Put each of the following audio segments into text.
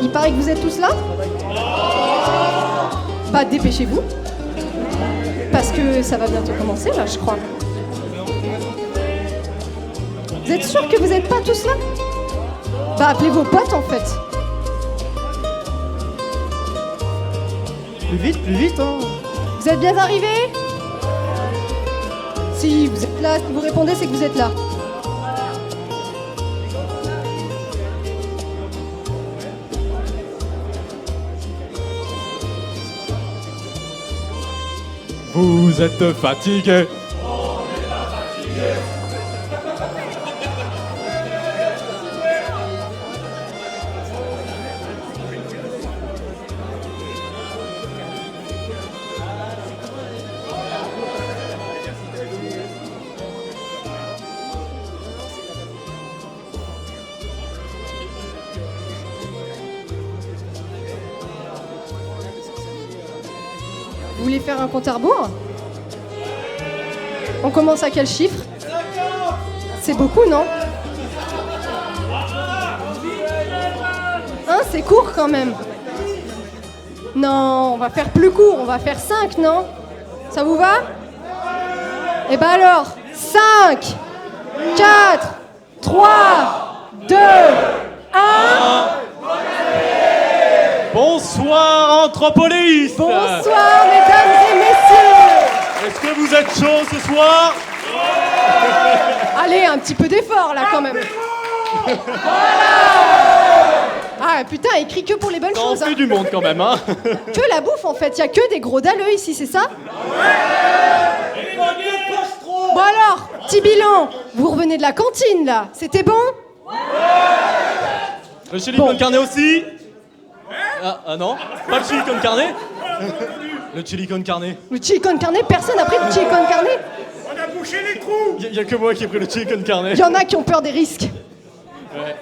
Il paraît que vous êtes tous là. Bah dépêchez-vous. Parce que ça va bientôt commencer là, je crois. Vous êtes sûrs que vous n'êtes pas tous là? Bah appelez vos potes en fait. Plus vite, hein. Vous êtes bien arrivés? Si vous êtes là, si vous répondez, c'est que vous êtes là. Vous êtes fatigué. Vous voulez faire un compte à rebours? On commence à quel chiffre? C'est beaucoup, non? Hein, c'est court quand même. Non, on va faire plus court, on va faire 5, non? Ça vous va? Eh ben alors, 5, 4, 3, 2, 1... Bonsoir, Anthropolis. Bonsoir, mesdames et messieurs. Est-ce que vous êtes chaud ce soir? Allez, un petit peu d'effort, là, quand même. Voilà. Ah, putain, il crie que pour les bonnes Ça en choses. fait Hein. du monde quand même, hein. Que la bouffe, en fait. Il y a que des gros dalleux ici, c'est ça? Bon alors, petit bilan. Vous revenez de la cantine, là. C'était bon? Le chili con carne aussi? Ah non, pas le chili con carne. Le chili con carne. Le chili con carne, personne n'a pris le chili con carne. On a bouché les trous. Il y a que moi qui ai pris le chili con carne. Il y en a qui ont peur des risques. Ouais.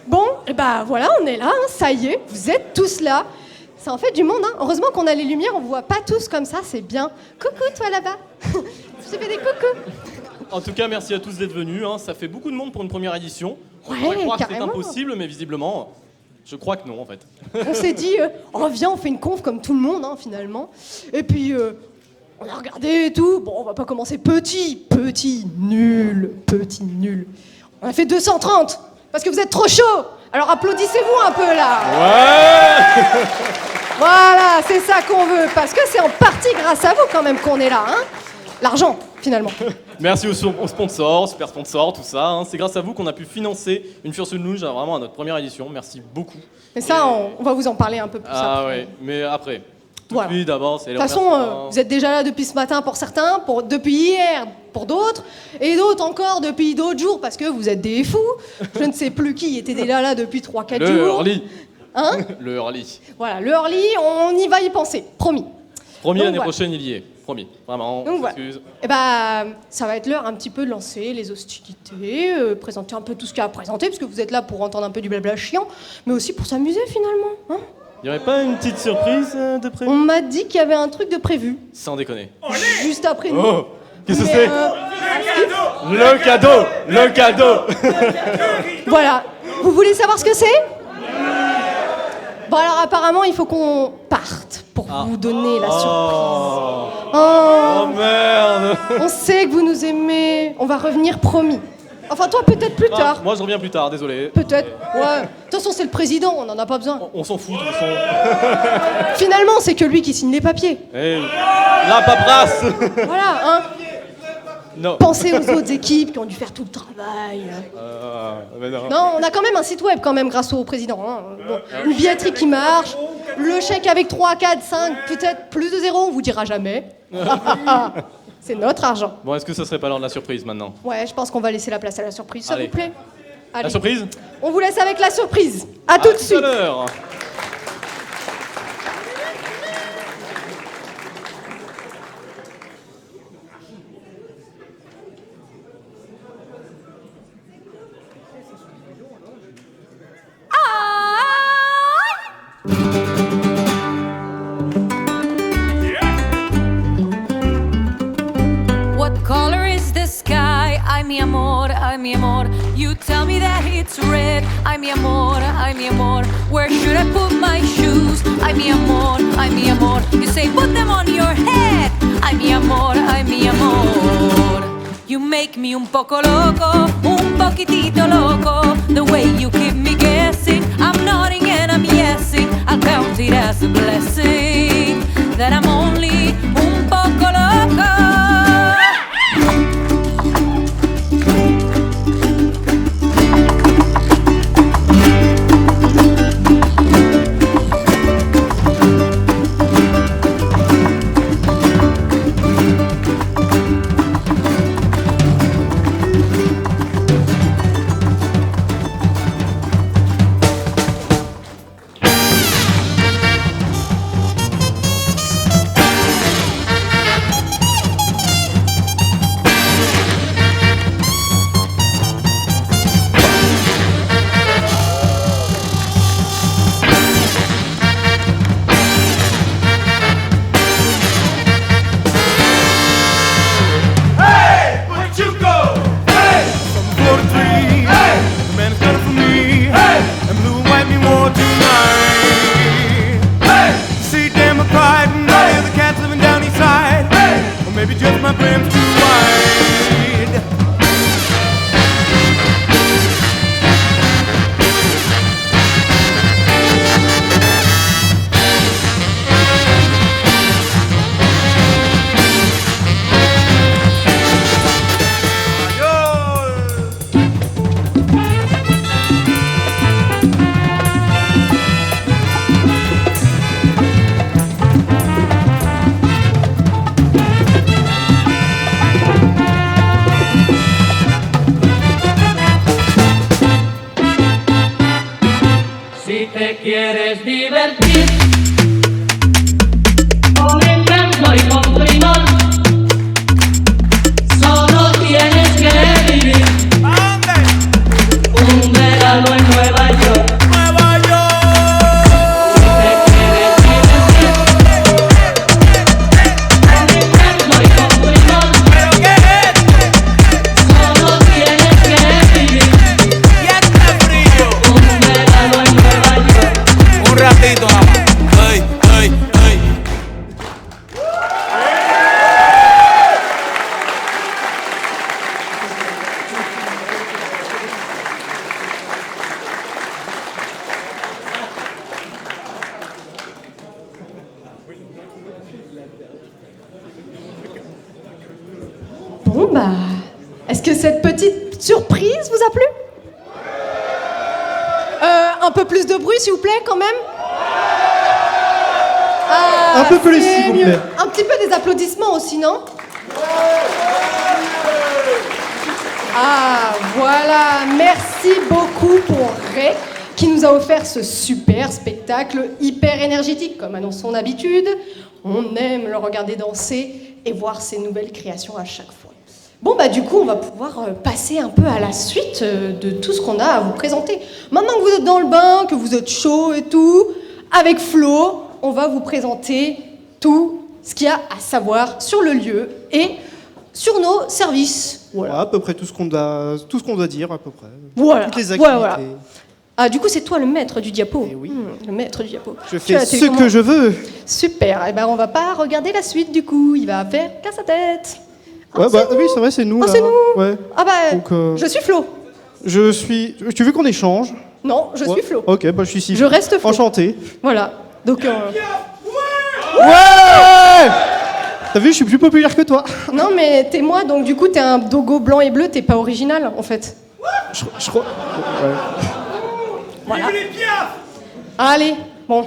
Bon, et bah voilà, on est là, hein, ça y est, vous êtes tous là. Ça en fait du monde, hein. Heureusement qu'on a les lumières, on vous voit pas tous comme ça, c'est bien. Coucou toi là-bas. Je te fais des coucous. En tout cas, merci à tous d'être venus. Hein. Ça fait beaucoup de monde pour une première édition. On Ouais, pourrait croire que c'est carrément. impossible, mais visiblement, je crois que non, en fait. On s'est dit, oh viens, on fait une conf comme tout le monde, hein, finalement. Et puis, on a regardé et tout. Bon, on va pas commencer petit, nul. On a fait 230, parce que vous êtes trop chaud. Alors applaudissez-vous un peu là. Ouais. Voilà, c'est ça qu'on veut, parce que c'est en partie grâce à vous quand même qu'on est là, hein. L'argent, finalement. Merci aux sponsors, super sponsors, tout ça. Hein. C'est grâce à vous qu'on a pu financer une Fursuit Lounge vraiment à notre première édition. Merci beaucoup. Mais ça, on va vous en parler un peu plus Ah après. ouais, mais après. Tout Voilà. de suite, d'abord, c'est les De toute façon, remerciements. vous êtes déjà là depuis ce matin pour certains, depuis hier pour d'autres, et d'autres encore depuis d'autres jours, parce que vous êtes des fous. Je ne sais plus qui était déjà là depuis 3-4 Le jours. early. Hein? Le early. Voilà, le early, on y va y penser, promis. Promis, Donc, l'année voilà. prochaine, il y est. Promis. Vraiment, Donc, voilà. excuse. Et bah, ça va être l'heure un petit peu de lancer les hostilités, présenter un peu tout ce qu'il y a à présenter, parce que vous êtes là pour entendre un peu du blabla chiant, mais aussi pour s'amuser finalement. Hein? Il y aurait pas une petite surprise de prévu? On m'a dit qu'il y avait un truc de prévu, Sans déconner. juste après nous. Oh, qu'est-ce que Mais, c'est? Le cadeau. Le cadeau. Voilà. Vous voulez savoir ce que c'est? Bon alors apparemment il faut qu'on parte pour vous donner la surprise. Oh. Oh merde. On sait que vous nous aimez. On va revenir promis. Enfin toi peut-être plus Ah, tard. moi, je reviens plus tard, désolé. Peut-être. Ouais. De toute façon c'est le président, on n'en a pas besoin. On s'en fout, de toute façon. Finalement c'est que lui qui signe les papiers. Hey, la paperasse. Voilà, hein. Non. Pensez aux autres équipes qui ont dû faire tout le travail. Mais non. Non, on a quand même un site web quand même grâce au président. Hein. Bon, une billetterie qui marche, le chèque avec 3, 4, 5, peut-être plus de 0, on vous dira jamais. C'est notre argent. Bon, est-ce que ça serait pas l'heure de la surprise maintenant? Ouais, je pense qu'on va laisser la place à la surprise. Ça Allez. vous plaît? Allez. La surprise? On vous laisse avec la surprise. À tout de À suite. l'heure. What color is the sky? Ay mi amor, you tell me that it's it's red. Ay mi amor, where should I put my shoes? Ay mi amor, you say put them on your head. Ay mi amor, you make me un poco loco, un poquitito loco. The way you keep me guessing, I'm nodding and I'm yesing. I'll count it as a blessing that I'm only un poco loco. Bon bah, est-ce que cette petite surprise vous a plu? Un peu plus de bruit s'il vous plaît quand même. Un peu plus c'est s'il vous mieux. plaît. Un petit peu des applaudissements aussi, non? Ah voilà, merci beaucoup pour Ray qui nous a offert ce super spectacle hyper énergétique comme annonce son habitude. On aime le regarder danser et voir ses nouvelles créations à chaque fois. Bon bah du coup on va pouvoir passer un peu à la suite de tout ce qu'on a à vous présenter. Maintenant que vous êtes dans le bain, que vous êtes chaud et tout, avec Flo, on va vous présenter tout ce qu'il y a à savoir sur le lieu et sur nos services. Voilà, à peu près tout ce qu'on doit dire, à peu près. Voilà. Toutes les activités. Voilà. Ah, du coup, c'est toi le maître du diapo. Eh oui. Le maître du diapo. Je Tu as fais la ce télécommande. que je veux. Super. Eh ben, on va pas regarder la suite, du coup. Il va faire qu'à sa tête. Ah, Ouais, c'est bah nous. oui, c'est vrai, c'est nous. Ah, là. c'est nous. Ouais. Ah bah, Donc, je suis Flo. je suis. Tu veux qu'on échange? Non, je suis Flo. Ok, bah je suis ici. Je reste Flo. Enchanté. Voilà. Donc, Ouais. T'as vu, je suis plus populaire que toi. non, mais t'es moi, donc du coup, t'es un dogo blanc et bleu, t'es pas original, en fait. Je crois. Ouais. Voilà. Vive les piafs! Allez, bon.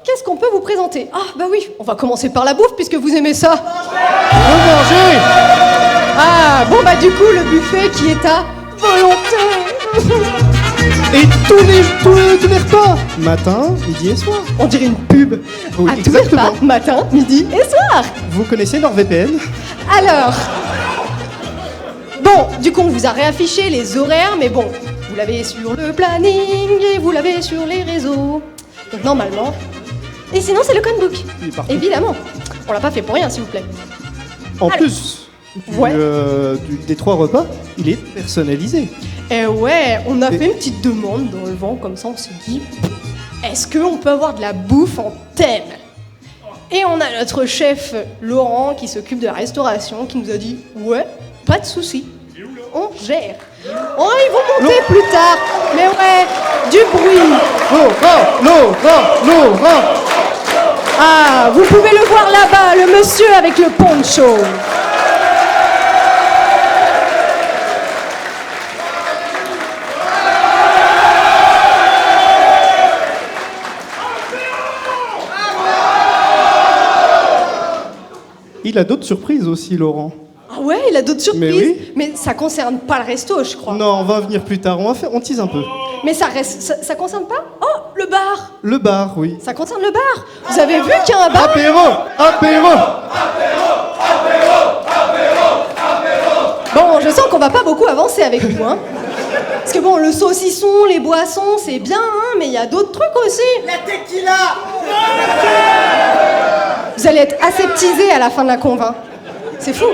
Qu'est-ce qu'on peut vous présenter? Ah, bah oui, on va commencer par la bouffe, puisque vous aimez ça. Manger. Ah, bon, bah du coup, le buffet qui est à volonté. Et tous les repas. Matin, midi et soir. On dirait une pub. Oui, À tous les exactement. repas, matin, midi et soir. Vous connaissez NordVPN? Alors, bon, du coup, on vous a réaffiché les horaires, mais bon, vous l'avez sur le planning et vous l'avez sur les réseaux. Donc normalement. Et sinon, c'est le codebook. Il est partout. Évidemment. On l'a pas fait pour rien, s'il vous plaît. En Alors. plus Ouais. des 3 repas, il est personnalisé. Eh ouais, on a fait une petite demande dans le vent, comme ça on s'est dit, est-ce qu'on peut avoir de la bouffe en thème? Et on a notre chef Laurent qui s'occupe de la restauration qui nous a dit, ouais, pas de souci, on gère. Oh, ils vont monter plus tard, mais ouais, du bruit. Laurent. Ah, vous pouvez le voir là-bas, le monsieur avec le poncho. Il a d'autres surprises aussi, Laurent. Ah ouais, il a d'autres surprises. Mais oui. Mais ça concerne pas le resto, je crois. Non, on va venir plus tard. On tease un peu. Mais ça concerne pas? Oh, le bar. Le bar, oui. Ça concerne le bar. Vous avez vu qu'il y a un bar? Apéro. Bon, je sens qu'on va pas beaucoup avancer avec vous, hein. Parce que bon, le saucisson, les boissons, c'est bien, hein, mais il y a d'autres trucs aussi. La tequila. Vous allez être aseptisés à la fin de la conve, hein. C'est fou.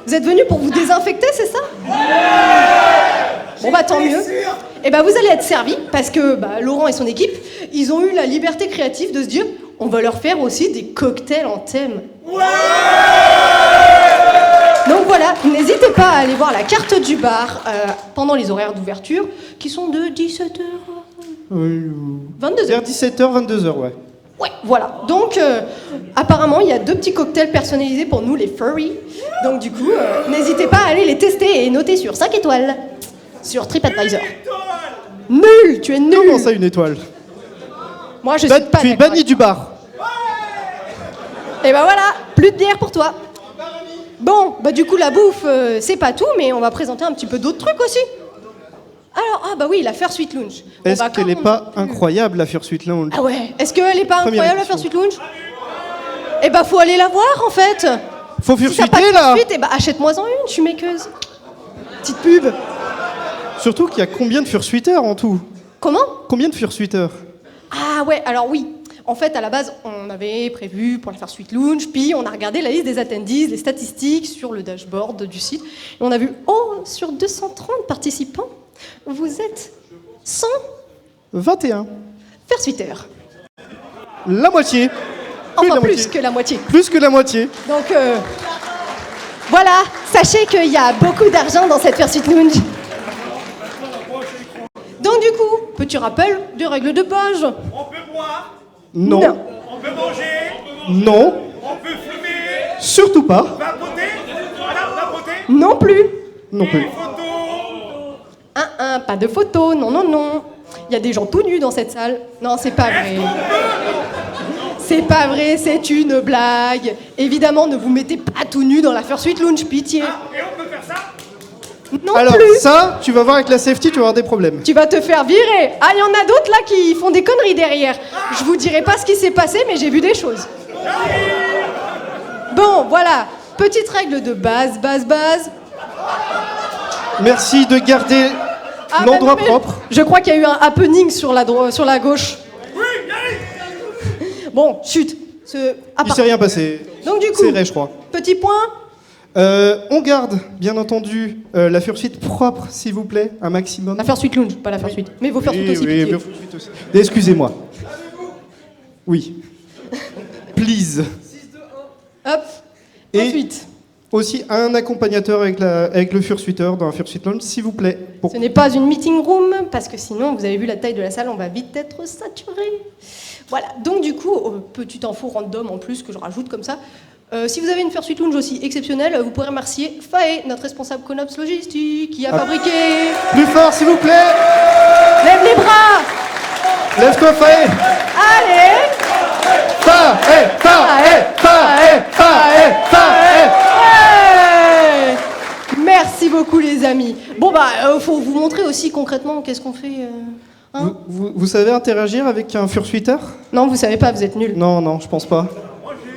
Vous êtes venus pour vous désinfecter, c'est ça? Bon bah tant mieux. Et bah vous allez être servis parce que Laurent et son équipe, ils ont eu la liberté créative de se dire, on va leur faire aussi des cocktails en thème. Donc voilà, n'hésitez pas à aller voir la carte du bar pendant les horaires d'ouverture qui sont de 17h 22h. Vers 17h, 22h, ouais. Ouais, voilà. Donc, apparemment, il y a 2 petits cocktails personnalisés pour nous, les furry. Donc, du coup, n'hésitez pas à aller les tester et noter sur 5 étoiles sur TripAdvisor. Nul, tu es nul. Comment ça, une étoile? Moi, je suis pas Tu es d'accord banni avec du bar. Et bah voilà, plus de bière pour toi. Bon, du coup, la bouffe, c'est pas tout, mais on va présenter un petit peu d'autres trucs aussi. Alors, oui, la Fursuit Lounge. Est-ce qu'elle n'est pas incroyable, la Fursuit Lounge? Ah ouais, est-ce qu'elle est pas Première incroyable, la édition. Fursuit Lounge? Eh bah, faut aller la voir, en fait. Faut Si t'as pas de fursuiter, là. Fursuit, achète-moi-en une, je suis makeuse. Petite pub. Surtout qu'il y a combien de fursuiteurs en tout? Comment? Combien de fursuiteurs? Ah ouais, alors oui. En fait, à la base, on avait prévu pour la Fursuit Lounge, puis on a regardé la liste des attendees, les statistiques sur le dashboard du site, et on a vu, sur 230 participants, vous êtes 100 21. Fursuiteurs. La moitié. Enfin, la plus moitié. que la moitié. Plus que la moitié. Donc, voilà, sachez qu'il y a beaucoup d'argent dans cette Fursuit Lounge. Donc, du coup, petit rappel des règles de base. On peut boire, Non. Non. on peut manger, Non. on peut fumer, Surtout pas. vapoter. Voilà, vapoter. Non plus. Non plus. Des photos. Pas de photos, non. Il y a des gens tout nus dans cette salle. Non, c'est pas vrai. C'est pas vrai, c'est une blague. Évidemment, ne vous mettez pas tout nu dans la Fursuit Lounge, pitié. Et on peut faire ça. Non Alors plus. ça, tu vas voir avec la safety, tu vas avoir des problèmes. Tu vas te faire virer. Ah, il y en a d'autres là qui font des conneries derrière. Je vous dirai pas ce qui s'est passé, mais j'ai vu des choses. Bon, voilà. Petite règle de base. Merci de garder Ah, l'endroit non, mais propre. Je crois qu'il y a eu un happening sur la gauche. Oui, allez. Bon, chut. Il s'est rien passé. Donc du coup, C'est vrai, je crois. petit point. On garde, bien entendu, la Fursuit propre, s'il vous plaît, un maximum. La Fursuit Lounge, pas la Fursuit. Mais vos Fursuit aussi, oui, pitié. Fursuit aussi. Excusez-moi. Oui. Please. Hop. Et Ensuite, aussi un accompagnateur avec le fursuiteur dans la Fursuit Lounge, s'il vous plaît. Pour... ce n'est pas une meeting room, parce que sinon, vous avez vu la taille de la salle, on va vite être saturé. Voilà, donc du coup, petite info random en plus que je rajoute comme ça. Si vous avez une Fursuit Lounge aussi exceptionnelle, vous pourrez remercier Faé, notre responsable Conops Logistique, qui a fabriqué... Plus fort, s'il vous plaît. Lève les bras. Lève-toi, Faé. Allez. Ouais. Merci beaucoup les amis. Bon faut vous montrer aussi concrètement qu'est-ce qu'on fait. Hein Vous savez interagir avec un fursuiteur? Non, vous savez pas, vous êtes nuls. Non, je pense pas.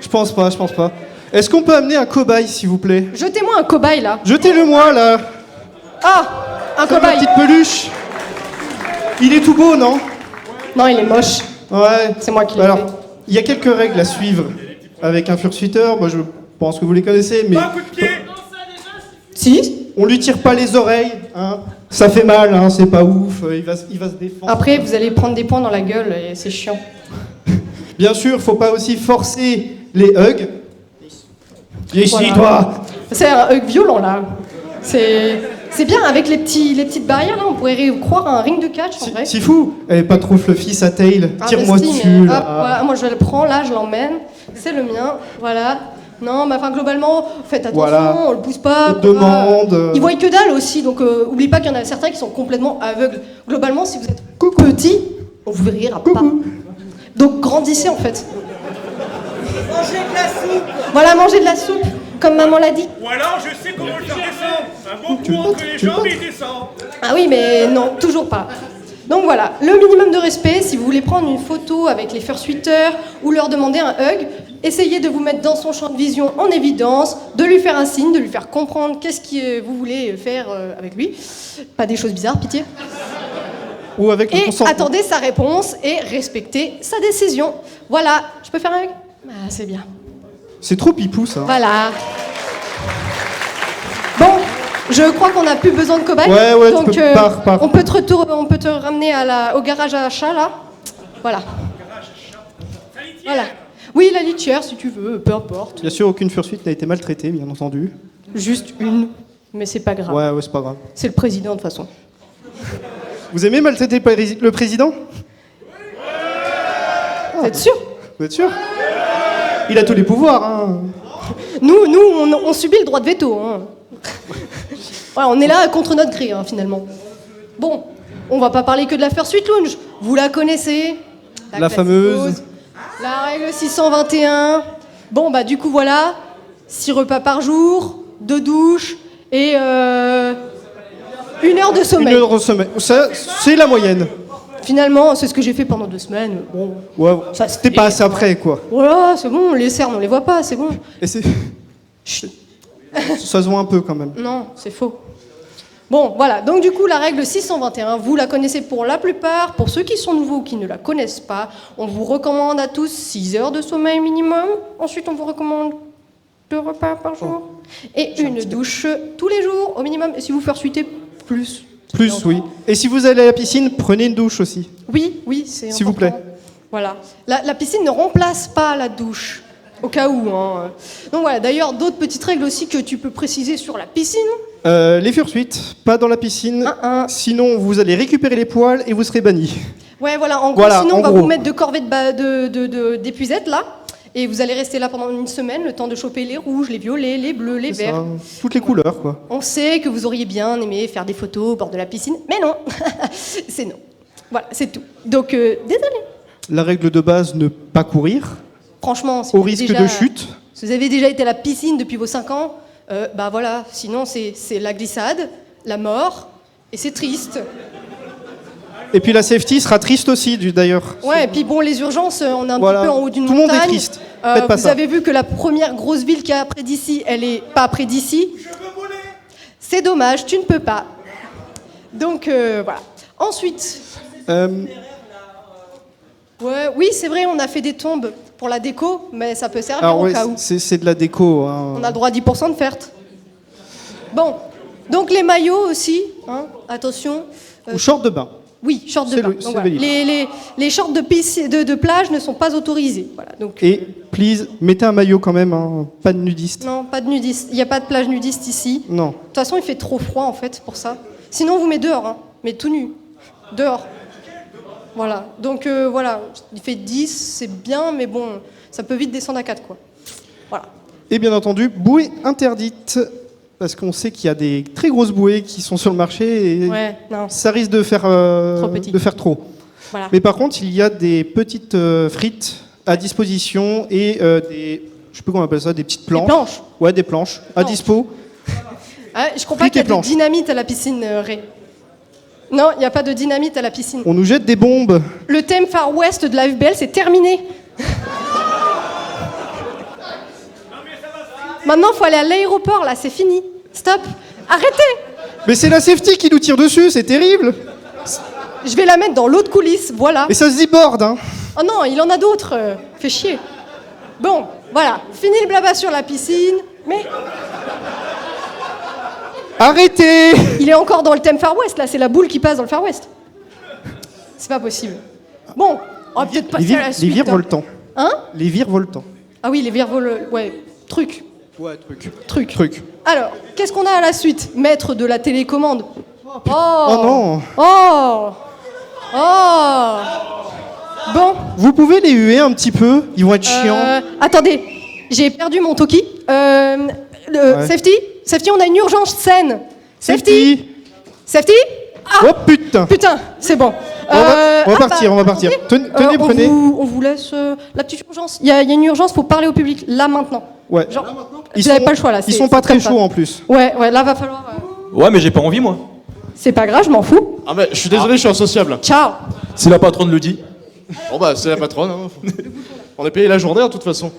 Je pense pas. Est-ce qu'on peut amener un cobaye, s'il vous plaît? Jetez-moi un cobaye là. Jetez-le-moi, là. Ah, un Comme la cobaye. petite peluche. Il est tout beau, non? Non, il est moche. Ouais. C'est moi qui l'ai Alors, fait. il y a quelques règles à suivre avec un fursuiteur. Moi, je pense que vous les connaissez, mais Un coup de pied. Si. on lui tire pas les oreilles, hein. Ça fait mal, hein, c'est pas ouf, il va se défendre. Après, vous allez prendre des points dans la gueule et c'est chiant. Bien sûr, faut pas aussi forcer les hugs. Ici, Voilà. toi. C'est un hug violent là. C'est bien, avec les petites barrières là, on pourrait croire à un ring de catch en vrai. C'est fou. Elle est pas trop fluffy, sa tail. Ah, Tire-moi bah, si, dessus, mais là. hop, voilà, moi je le prends là, je l'emmène. C'est le mien, voilà. Non, mais enfin globalement, faites attention, Voilà. on le pousse pas. On quoi. demande. Ils voient que dalle aussi, donc oublie pas qu'il y en a certains qui sont complètement aveugles. Globalement, si vous êtes petit, on vous verra pas. Donc grandissez en fait. Mangez de la soupe. Voilà, mangez de la soupe, comme maman l'a dit. Ou alors, je sais comment le faire descendre. Un bon coup entre les jambes et il descend. Ah oui, mais non, toujours pas. Donc voilà, le minimum de respect, si vous voulez prendre une photo avec les fursuiteurs ou leur demander un hug, essayez de vous mettre dans son champ de vision en évidence, de lui faire un signe, de lui faire comprendre qu'est-ce que vous voulez faire avec lui. Pas des choses bizarres, pitié. Ou avec le Et consentement. attendez sa réponse et respectez sa décision. Voilà, je peux faire un hug? Ah, c'est bien. C'est trop pipou, ça. Voilà. Bon, je crois qu'on n'a plus besoin de cobayes. Ouais, donc tu peux, pars. on peut te ramener au garage à chat là. Voilà. Voilà. Oui, la litière si tu veux, peu importe. Bien sûr, aucune fursuite n'a été maltraitée, bien entendu. Juste une, mais c'est pas grave. Ouais, c'est pas grave. C'est le président de toute façon. Vous aimez maltraiter le président? Vous êtes sûr? Vous êtes sûr? Il a tous les pouvoirs, hein. Nous, on subit le droit de veto. Hein. Voilà, on est là contre notre gré, hein, finalement. Bon, on va pas parler que de la Fursuit Lounge. Vous la connaissez. La classique fameuse. pause, La règle 621. Bon, bah du coup, voilà. 6 repas par jour, 2 douches et 1 heure de sommeil. 1 heure de sommeil. Ça, c'est la moyenne. Finalement, c'est ce que j'ai fait pendant 2 semaines. Bon, Ouais, Ça, c'était pas assez après, quoi. voilà, c'est bon, les cernes, on les voit pas, c'est bon. Et c'est... Ça se voit un peu, quand même. Non, c'est faux. Bon, voilà. Donc, du coup, la règle 621, vous la connaissez pour la plupart. Pour ceux qui sont nouveaux ou qui ne la connaissent pas, on vous recommande à tous 6 heures de sommeil minimum. Ensuite, on vous recommande 2 repas par jour. Et une douche tous les jours au minimum. Et si vous fursuitez, plus. Plus, oui. Et si vous allez à la piscine, prenez une douche aussi. Oui, c'est S'il vous important. plaît. Voilà. La piscine ne remplace pas la douche. Au cas où. Hein. Donc voilà. D'ailleurs, d'autres petites règles aussi que tu peux préciser sur la piscine. Les fursuites, pas dans la piscine. Sinon, vous allez récupérer les poils et vous serez banni. Ouais, voilà. En gros, Voilà, sinon, en on va gros. vous mettre de corvées d'épuisettes, là. Et vous allez rester là pendant 1 semaine, le temps de choper les rouges, les violets, les bleus, les C'est verts. ça, toutes les couleurs, quoi. On sait que vous auriez bien aimé faire des photos au bord de la piscine, mais non. C'est non. Voilà, c'est tout. Donc, désolé. La règle de base, ne pas courir, Franchement, si au vous avez risque déjà- de chute. Si vous avez déjà été à la piscine depuis vos 5 ans, bah voilà, sinon c'est la glissade, la mort, et c'est triste. Et puis la safety sera triste aussi, d'ailleurs. Ouais, et puis bon, les urgences, on est un Voilà. petit peu en haut d'une Tout le montagne. monde est triste. Faites pas vous ça. avez vu que la première grosse ville qu'il y a près d'ici, elle est pas près d'ici. C'est dommage, tu ne peux pas. Donc voilà. Ensuite, oui, c'est vrai, on a fait des tombes pour la déco, mais ça peut servir Alors, au ouais, cas où. c'est de la déco. Hein. On a le droit à 10% de perte. Bon, donc les maillots aussi, hein, attention. Ou short de bain. Oui, shorts de C'est bain. le- Donc c'est voilà. le Les shorts de plage ne sont pas autorisés. Voilà, donc, Et, please, mettez un maillot quand même, hein. Pas de nudiste. non, pas de nudiste. Il n'y a pas de plage nudiste ici. Non. De toute façon, il fait trop froid en fait pour ça. Sinon, on vous met dehors, hein, mais tout nu. Dehors. Voilà. Donc voilà, il fait 10, c'est bien, mais bon, ça peut vite descendre à 4, quoi. Voilà. Et bien entendu, bouée interdite. Parce qu'on sait qu'il y a des très grosses bouées qui sont sur le marché et Ouais, non. ça risque de faire petit. trop. Voilà. Mais par contre, il y a des petites frites à disposition et des, je sais plus comment on appelle ça, des petites planches. Des planches. Ouais, des planches à Planches. dispo. Ah, je crois pas Frites qu'il y et a de planches. dynamite à la piscine, Ray. Non, il n'y a pas de dynamite à la piscine. On nous jette des bombes. Le thème Far West de la FBL, c'est terminé. Maintenant, il faut aller à l'aéroport, là, c'est fini. Stop. Arrêtez. Mais c'est la safety qui nous tire dessus, c'est terrible. Je vais la mettre dans l'autre coulisse, voilà. Et ça se déborde, hein. Oh non, il en a d'autres. Fait chier. Bon, voilà. Fini le blabla sur la piscine, mais... Arrêtez! Il est encore dans le thème Far West, là, c'est la boule qui passe dans le Far West. C'est pas possible. Bon, on va peut-être passer à la Les suite. virevoltants. Hein? Les virevoltants. Ah oui, les virevoles... Ouais, truc. Ouais, Truc. Alors, qu'est-ce qu'on a à la suite? Maître de la télécommande. Oh non! Oh Bon. Vous pouvez les huer un petit peu? Ils vont être chiants. Attendez, j'ai perdu mon Toki. Ouais. Safety, on a une urgence scène. Safety. Ah Oh putain! putain, c'est bon. On va partir. attendez. Tenez, prenez. On vous laisse la petite urgence. Il y a une urgence, faut parler au public, là, maintenant. Ouais. Genre, Ils vous n'avez sont- pas le choix, là. Ils c'est- sont pas c'est très comme ça. chauds en plus. Ouais, là, va falloir... Ouais, mais j'ai pas envie, moi. C'est pas grave, je m'en fous. Ah bah, je suis désolé, je suis insociable. Ciao. Si la patronne le dit. Bon bah, c'est la patronne. Hein. On est payé la journée, de toute façon.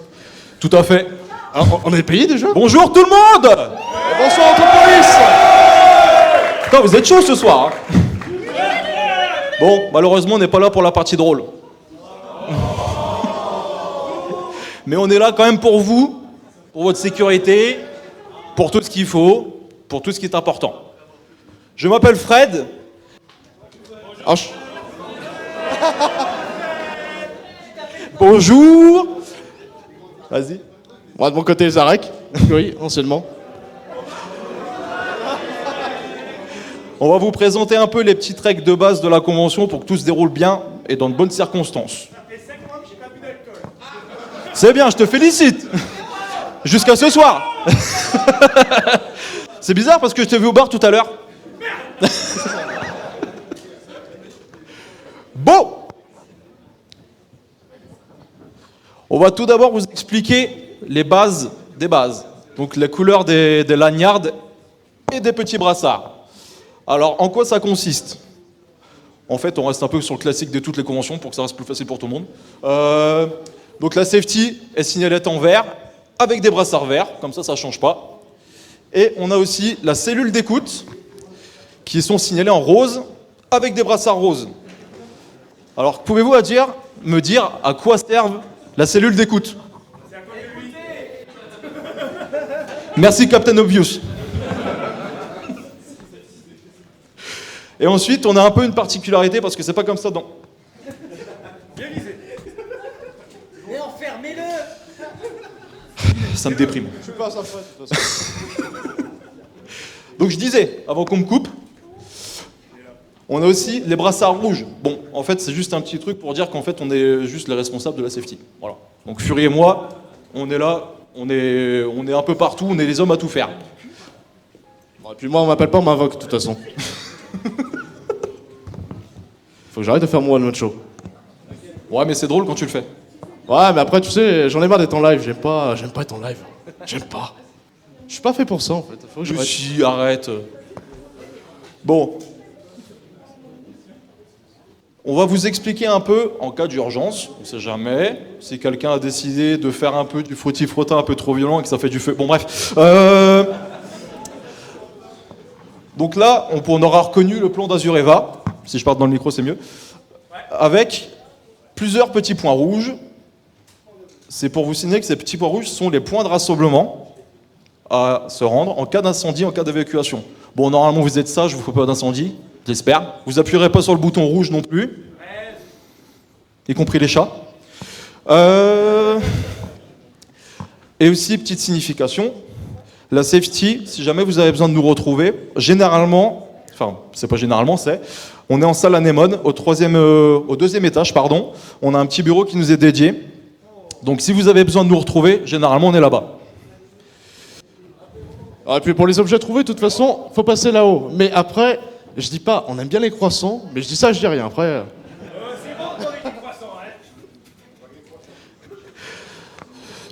Tout à fait. Alors, on est payé déjà? Bonjour tout le monde. Bonsoir, Anthropolis. Putain, vous êtes chaud ce soir. Hein. Bon, malheureusement, on n'est pas là pour la partie drôle. Mais on est là quand même pour vous, pour votre sécurité, pour tout ce qu'il faut, pour tout ce qui est important. Je m'appelle Fred. Bonjour. Vas-y. Moi, de mon côté, Zarek. Oui, anciennement. On va vous présenter un peu les petites règles de base de la convention pour que tout se déroule bien et dans de bonnes circonstances. C'est bien, je te félicite. Jusqu'à ce soir. C'est bizarre parce que je t'ai vu au bar tout à l'heure. Bon. On va tout d'abord vous expliquer les bases des bases. Donc les couleurs des lanyards et des petits brassards. Alors, en quoi ça consiste? En fait, on reste un peu sur le classique de toutes les conventions pour que ça reste plus facile pour tout le monde. Donc la safety est signalette en vert avec des brassards verts, comme ça ne change pas. Et on a aussi la cellule d'écoute qui sont signalées en rose avec des brassards roses. Alors, pouvez-vous me dire à quoi servent la cellule d'écoute? Merci Captain Obvious. Et ensuite, on a un peu une particularité parce que c'est pas comme ça dans... Mais enfermez-le. Ça me déprime. Je suis pas sympa, de toute façon. Donc je disais, avant qu'on me coupe, on a aussi les brassards rouges. Bon, en fait, c'est juste un petit truc pour dire qu'en fait, on est juste les responsables de la safety. Voilà. Donc Fury et moi, on est là, on est un peu partout, on est les hommes à tout faire. Bon, et puis moi, on m'appelle pas, on m'invoque, de toute façon. Faut que j'arrête de faire mon one-man show. Ouais, mais c'est drôle quand tu le fais. Ouais, mais après, tu sais, j'en ai marre d'être en live. J'aime pas être en live. J'aime pas. Je suis pas fait pour ça, en fait. Faut que j'arrête. Si, arrête. Bon. On va vous expliquer un peu, en cas d'urgence, on sait jamais, si quelqu'un a décidé de faire un peu du frotti-frottin un peu trop violent et que ça fait du feu. Bon, bref. Donc là, on aura reconnu le plan d'Azureva. Si je parle dans le micro, c'est mieux. Avec plusieurs petits points rouges. C'est pour vous signaler que ces petits points rouges sont les points de rassemblement à se rendre en cas d'incendie, en cas d'évacuation. Bon, normalement, vous êtes sage, vous ne faites pas d'incendie, j'espère. Vous appuierez pas sur le bouton rouge non plus, y compris les chats. Et aussi, petite signification, la safety, si jamais vous avez besoin de nous retrouver, généralement, enfin, c'est pas généralement, on est en salle anémone, au deuxième étage, pardon. On a un petit bureau qui nous est dédié. Donc si vous avez besoin de nous retrouver, généralement on est là-bas. Ah, et puis pour les objets trouvés, de toute façon, faut passer là-haut. Mais après, je dis pas, on aime bien les croissants, mais je dis ça, je dis rien. Après.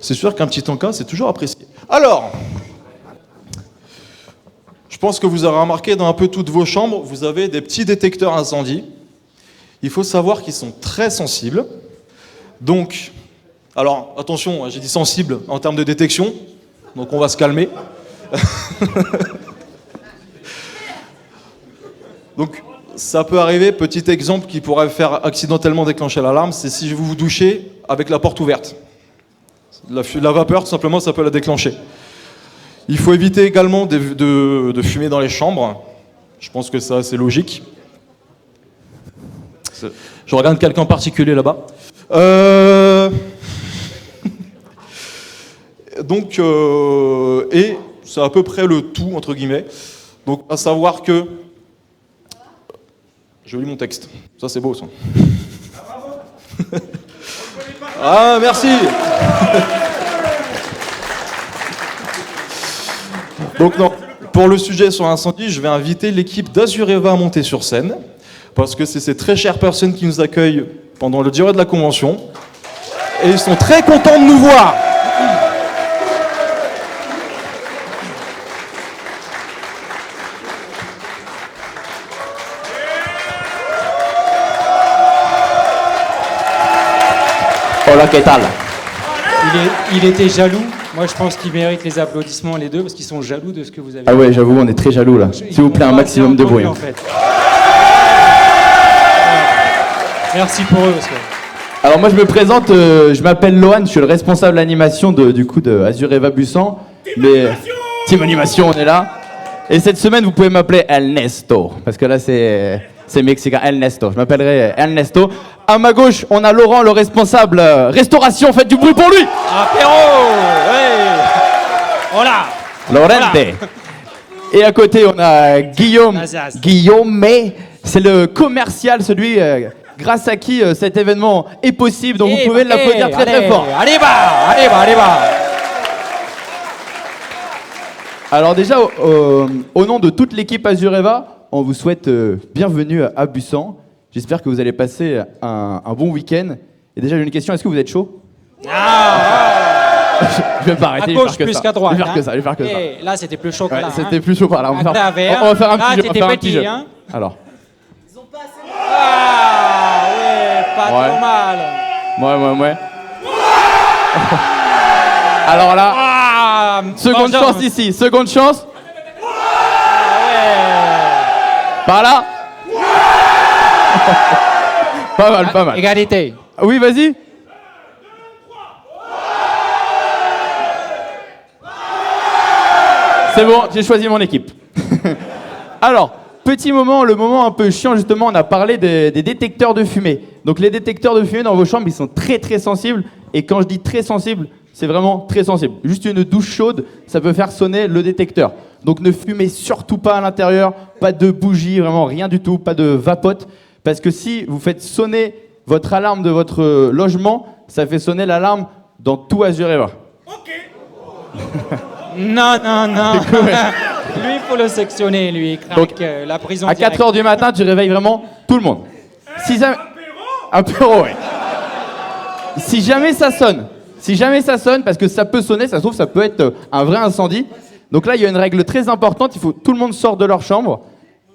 C'est sûr qu'un petit encas, c'est toujours apprécié. Alors, je pense que vous avez remarqué dans un peu toutes vos chambres, vous avez des petits détecteurs incendie. Il faut savoir qu'ils sont très sensibles. Donc, alors attention, j'ai dit sensible en termes de détection, donc on va se calmer. Donc, ça peut arriver, petit exemple qui pourrait faire accidentellement déclencher l'alarme, c'est si vous vous douchez avec la porte ouverte. La vapeur, tout simplement, ça peut la déclencher. Il faut éviter également de fumer dans les chambres. Je pense que ça, c'est logique. Je regarde quelqu'un en particulier là-bas. Donc, et c'est à peu près le tout, entre guillemets. Donc, à savoir que... Je lis mon texte. Ça, c'est beau, ça. Ah, merci. Donc, non. Pour le sujet sur l'incendie, je vais inviter l'équipe d'Azureva à monter sur scène. Parce que c'est ces très chères personnes qui nous accueillent pendant le durée de la convention. Et ils sont très contents de nous voir. Hola, ¿qué tal? Il était jaloux. Moi, je pense qu'ils méritent les applaudissements, les deux, parce qu'ils sont jaloux de ce que vous avez. Ah ouais, j'avoue, on est très jaloux là. S'il vous plaît, un maximum de bruit. En fait. Merci pour eux. Parce que... Alors moi, je me présente, je m'appelle Lohan, je suis le responsable d'animation de Azureva Busan. Team Animation, on est là. Et cette semaine, vous pouvez m'appeler Ernesto, parce que là, c'est mexicain, Ernesto. Je m'appellerai Ernesto. À ma gauche, on a Laurent, le responsable restauration. Faites du bruit pour lui. Apéro. Ouais. Hola. Lorente. Et à côté, on a Guillaume. Gracias. Guillaume, c'est le commercial, celui grâce à qui cet événement est possible. Donc vous pouvez l'applaudir très fort. Allez va. Alors déjà, au nom de toute l'équipe Azureva, on vous souhaite bienvenue à Busan. J'espère que vous allez passer un bon week-end. Et déjà, j'ai une question, est-ce que vous êtes chaud? Je vais pas arrêter, À gauche plus qu'à droite. Je vais faire que ça. Et là, c'était plus chaud que là. C'était plus chaud par là. On va faire un petit jeu. Hein. Alors. Ah, ouais, pas trop mal. Ouais. Alors là, Ah, seconde bonjour. chance ici, seconde chance. Par là. Pas mal. Égalité. Oui, vas-y. C'est bon, j'ai choisi mon équipe. Alors, petit moment, le moment un peu chiant justement, on a parlé des détecteurs de fumée. Donc les détecteurs de fumée dans vos chambres, ils sont très très sensibles. Et quand je dis très sensibles, c'est vraiment très sensible. Juste une douche chaude, ça peut faire sonner le détecteur. Donc ne fumez surtout pas à l'intérieur, pas de bougies, vraiment rien du tout, pas de vapote. Parce que si vous faites sonner votre alarme de votre logement, ça fait sonner l'alarme dans tout Azureva. Non. Lui, il faut le sectionner, lui. Il craque, Donc, la prison À directe. 4h du matin, tu réveilles vraiment tout le monde. Si jamais... Apéro, ouais. Si jamais ça sonne, parce que ça peut sonner, ça se trouve, ça peut être un vrai incendie. Donc là, il y a une règle très importante, il faut que tout le monde sorte de leur chambre.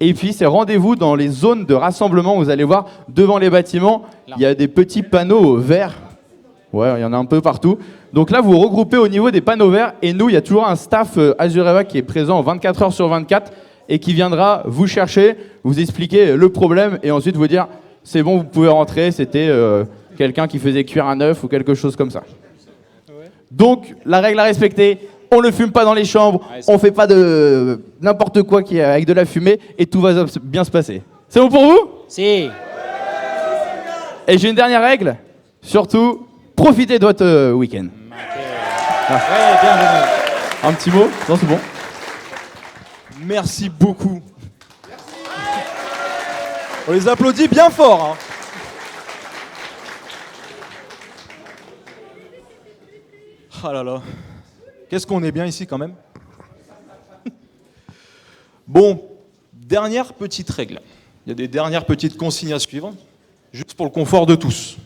Et puis, c'est rendez-vous dans les zones de rassemblement. Vous allez voir, devant les bâtiments, il y a des petits panneaux verts. Ouais, il y en a un peu partout. Donc là, vous vous regroupez au niveau des panneaux verts. Et nous, il y a toujours un staff Azureva qui est présent 24 heures sur 24 et qui viendra vous chercher, vous expliquer le problème et ensuite vous dire « c'est bon, vous pouvez rentrer, c'était quelqu'un qui faisait cuire un œuf ou quelque chose comme ça ». Donc, la règle à respecter, on ne fume pas dans les chambres, on ne fait pas de n'importe quoi qui est avec de la fumée et tout va bien se passer. C'est bon pour vous? Si. Et j'ai une dernière règle, surtout, profitez de votre week-end. Ouais, bienvenue. Un petit mot? Non, c'est bon. Merci beaucoup. On les applaudit bien fort. Hein. Ah là là. Qu'est-ce qu'on est bien ici quand même. Bon, dernière petite règle. Il y a des dernières petites consignes à suivre, juste pour le confort de tous.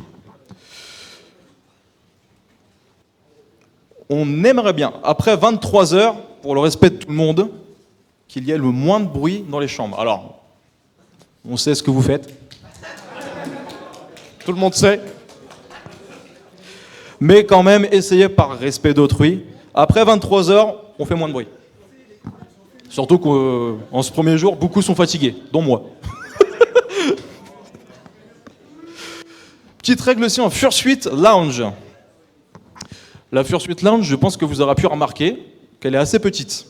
On aimerait bien, après 23 heures, pour le respect de tout le monde, qu'il y ait le moins de bruit dans les chambres. Alors, on sait ce que vous faites. Tout le monde sait. Mais quand même, essayez par respect d'autrui. Après 23 heures, on fait moins de bruit. Surtout qu'en ce premier jour, beaucoup sont fatigués, dont moi. Petite règle aussi en Fursuit Lounge. La Fursuit Lounge, je pense que vous aurez pu remarquer qu'elle est assez petite,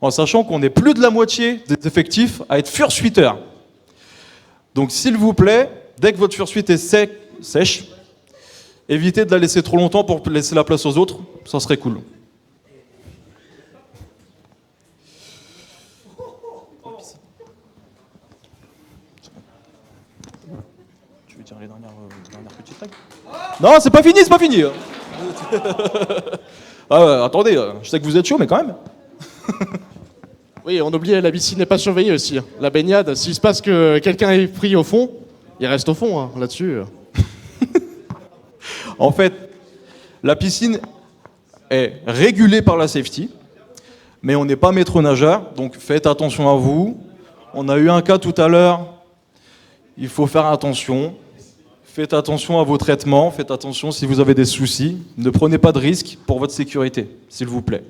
en sachant qu'on est plus de la moitié des effectifs à être fursuiteurs. Donc s'il vous plaît, dès que votre fursuite est sèche, évitez de la laisser trop longtemps pour laisser la place aux autres, ça serait cool. Tu veux dire les dernières petites règles? Non, c'est pas fini, c'est pas fini. Ah ouais, attendez, je sais que vous êtes chaud, mais quand même. Oui, on oubliait, la piscine n'est pas surveillée aussi. La baignade, s'il se passe que quelqu'un est pris au fond, il reste au fond, hein, là-dessus. En fait, la piscine est régulée par la safety, mais on n'est pas maître nageur, donc faites attention à vous. On a eu un cas tout à l'heure, il faut faire attention. Faites attention à vos traitements, faites attention si vous avez des soucis. Ne prenez pas de risques pour votre sécurité, s'il vous plaît.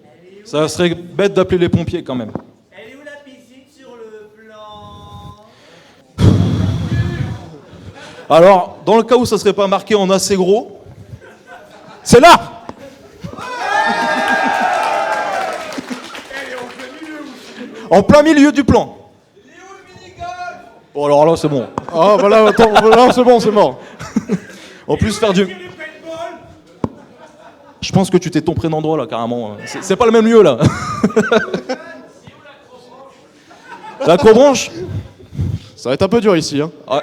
Ça serait bête d'appeler les pompiers quand même. Elle est où la piscine sur le plan? Alors, dans le cas où ça serait pas marqué en assez gros, c'est là. En plein milieu du plan. Bon, alors là, c'est bon. Ah, voilà, attends, là, c'est bon, c'est mort. En plus, faire du... Je pense que tu t'es trompé d'endroit, là, carrément. C'est pas le même lieu, là. L'acrobranche. Ça va être un peu dur ici, hein. Ah.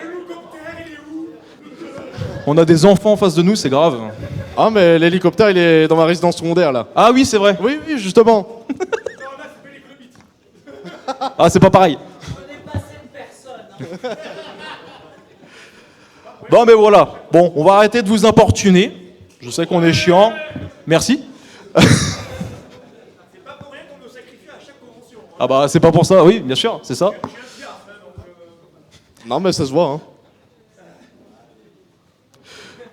On a des enfants en face de nous, c'est grave. Ah, mais l'hélicoptère, il est dans ma résidence secondaire, là. Ah oui, c'est vrai. Oui, oui, justement. Ah, c'est pas pareil. Bon, mais voilà. Bon, on va arrêter de vous importuner. Je sais qu'on est chiant. Merci. Ah bah, c'est pas pour ça. Oui, bien sûr, c'est ça. Non, mais ça se voit, hein.